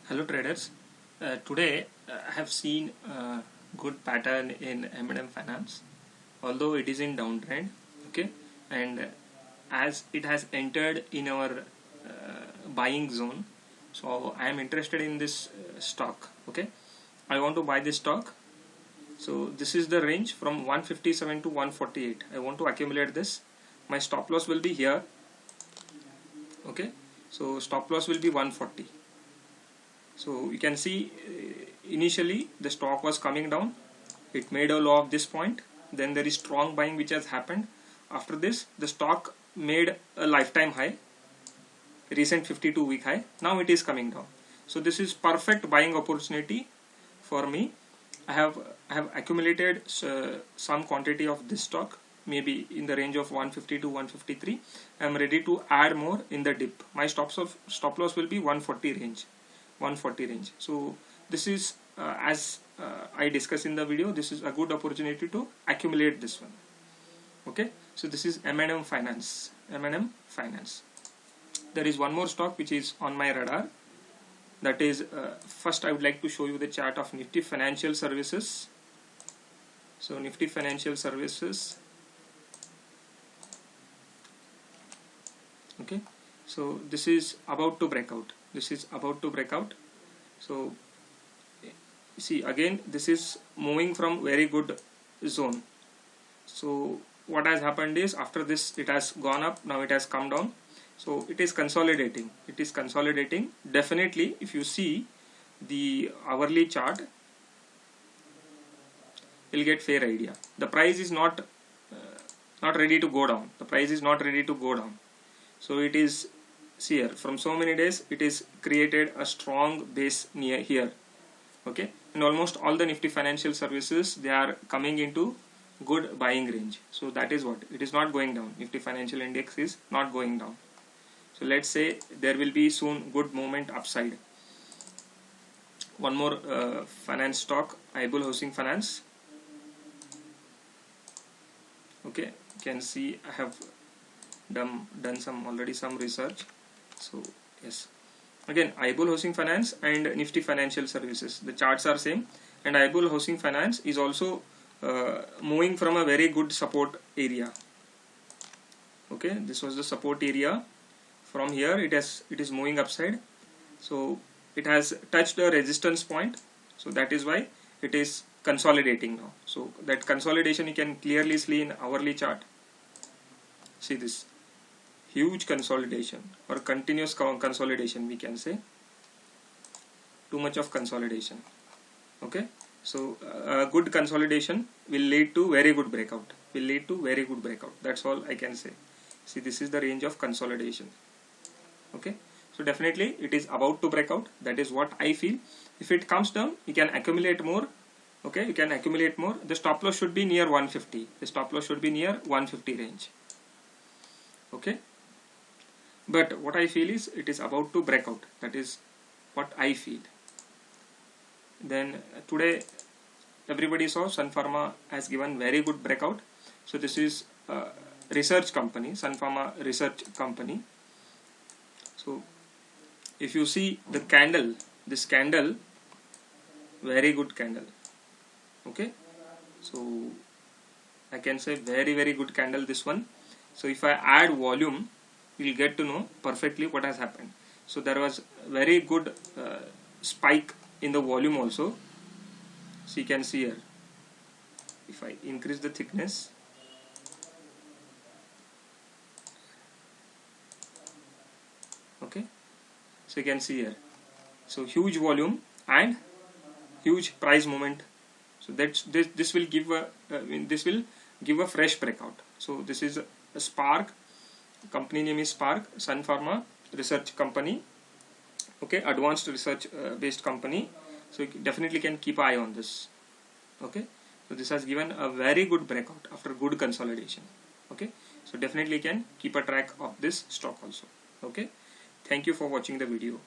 Hello traders. Today I have seen a good pattern in M&M Finance, although it is in downtrend. Okay, and as it has entered in our buying zone, so I am interested in this stock. Okay, I want to buy this stock. So this is the range from 157 to 148. I want to accumulate this. My stop loss will be here. Okay, so stop loss will be 140. So you can see initially the stock was coming down, it made a low of this point, then there is strong buying which has happened. After this the stock made a lifetime high, recent 52-week high. Now it is coming down. So this is perfect buying opportunity for me. I have accumulated some quantity of this stock, maybe in the range of 150 to 153. I am ready to add more in the dip. My stop loss will be 140 range. 140 range. So this is as I discussed in the video, this is a good opportunity to accumulate this one. Okay, so this is M&M Finance. M&M Finance. There is one more stock which is on my radar. That is first I would like to show you the chart of Nifty Financial Services. So Nifty Financial Services. Okay, so this is about to break out. This is about to break out. So see, again this is moving from very good zone. So what has happened is, after this it has gone up, now it has come down. So it is consolidating. It is consolidating. Definitely, if you see the hourly chart, you'll get fair idea. The price is not ready to go down. The price is not ready to go down. So it is, see here, from so many days it is created a strong base near here. Okay, and almost all the Nifty Financial Services, they are coming into good buying range. So that is what, it is not going down. Nifty Financial Index is not going down. So let's say there will be soon good movement upside. One more finance stock, Aibul Housing Finance. Okay, you can see I have done already some research. So yes, again Aibul Housing Finance and Nifty Financial Services, the charts are same, and Aibul Housing Finance is also moving from a very good support area. Okay, this was the support area. From here it is moving upside. So it has touched a resistance point. So that is why it is consolidating now. So that consolidation you can clearly see in hourly chart. See this huge consolidation or continuous consolidation, we can say. Too much of consolidation. Okay, so good consolidation will lead to very good breakout. That's all I can say. See, this is the range of consolidation. Okay, so definitely it is about to break out. That is what I feel. If it comes down, you can accumulate more. Okay, you can accumulate more. The stop loss should be near 150. The stop loss should be near 150 range. Okay, but what I feel is it is about to break out. That is what I feel. Then today everybody saw Sun Pharma has given very good breakout. So this is a research company, Sun Pharma research company. So if you see the candle, this candle, very good candle. Okay, so I can say very good candle, this one. So if I add volume, you will get to know perfectly what has happened. So there was very good spike in the volume also. So you can see here, if I increase the thickness, okay, so you can see here, so huge volume and huge price movement. So that's this will give a fresh breakout. So this is a Spark, company name is Spark, Sun Pharma research company. Okay, advanced research based company. So you definitely can keep an eye on this. Okay, so this has given a very good breakout after good consolidation. Okay, so definitely can keep a track of this stock also. Okay, thank you for watching the video.